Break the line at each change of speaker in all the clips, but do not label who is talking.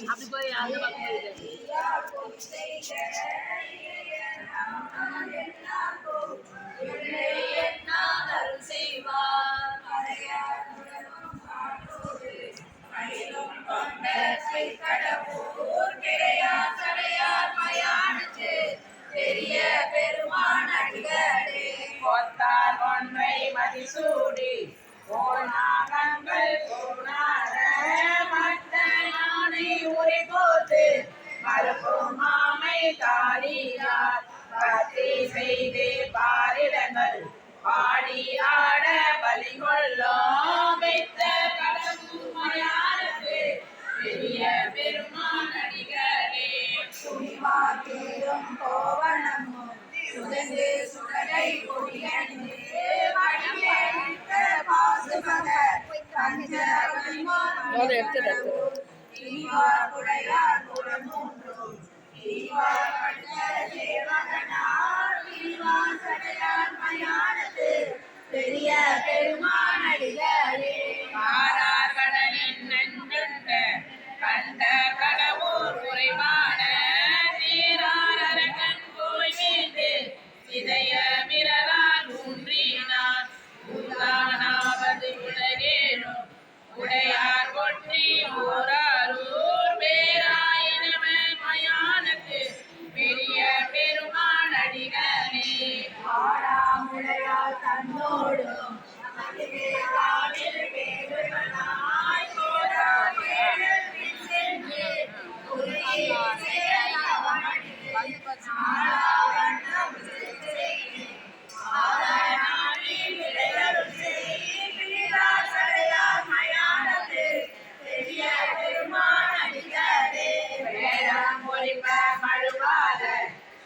அப்படி போய் அந்த பக்கம் பெரிய பெருமான் அடிகளே கொத்தார் ஒன்றை மதிசூடி போனாகங்கள் போனார மத்த யானை உரை போத்து மறுப்பும் மாமை தாளியார் பக்தி செய்து பாரிடங்கள் பாடி ஆட பலி கொள்ளும் வைத்த கடவுமையாருக்கு பெரிய பெருமான் அடிகளே துணிவாக்கேரும் கோவணமும் சுதந்து சுடலை கொடியணிந்து மடியேறிட்ட பாசுபக பஞ்சகன்மார் இனிவார் குடையார் குடமூன்றும் இனிவார் பஞ்ச தேவகனார் இனிவார் சடையார் மயானத்து பெரிய பெருமான் அடிகளே ஆரார் கடலின் நஞ்சுண்ட கண்ட கடவுர் குறைவான நீரார் அரங்கன் போய் மீது இதய மிரலால் ஊன்றினார் ஊரானாவது உலகேனும் உடையார் ஒற்றி ஊராரூர் பேராயினம மயானத்து பெரிய பெருமான் அடிகளே ஆடாமுடையார் தன்னோடும்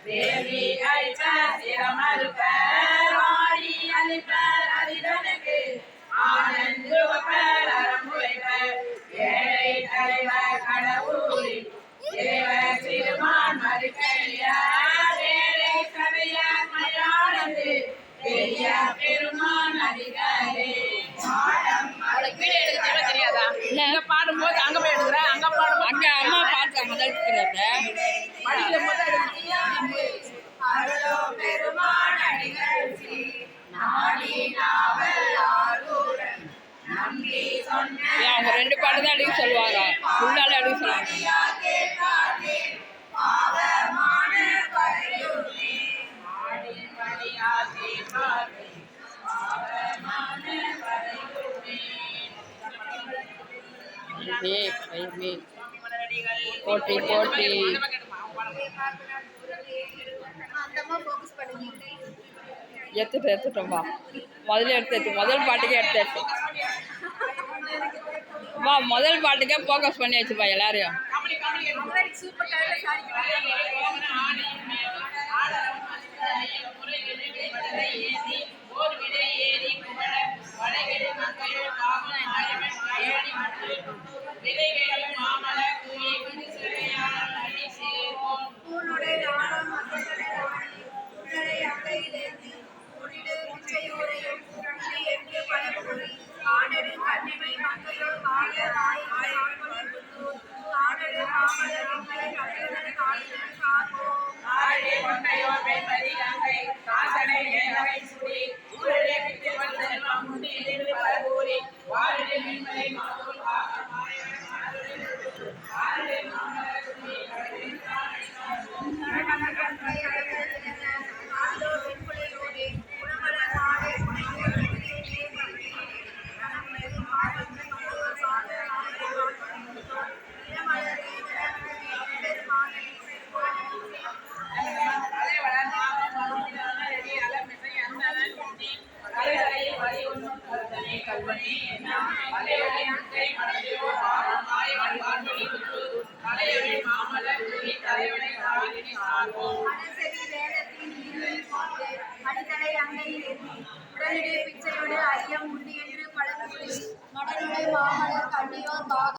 தேவி அழிப்ப சிரமறுப்பர் ஆடி அழிப்பர் அரிதனுக்கு ஆனந்துவப்பர் அறமுறைப்பர் ஏழை தலைவர் கடவுளில் இறைவர் சிறுமான் மறுக்கைய வேலை சடையார் மயானது பெரிய பெருமான் அடிகளே தெரியாதா இங்க பாடும்போது அங்க போய் எடுக்கிறேன் அங்க பாடும் அங்க அம்மா பாட்டு முதல் படிக்கிற முதல் பெருமான் அடிகள் அவங்க ரெண்டு பாட்டு தான் அடிக்க சொல்லுவாங்க ஃபுல்லாலே அடிக்க சொல்லுவாங்க போட்டி போட்டி எடுத்துட்டோம்மா முதல்ல எடுத்தாச்சு முதல் பாட்டுக்கே எடுத்தாச்சு வா முதல் பாட்டுக்கே ஃபோக்கஸ் பண்ணியாச்சுப்பா எல்லாரையும் பிச்சையோடு ஐயம் உண்டு என்று பழகுகிறேன். மடலுடை மாமலர் கண்ணியோர்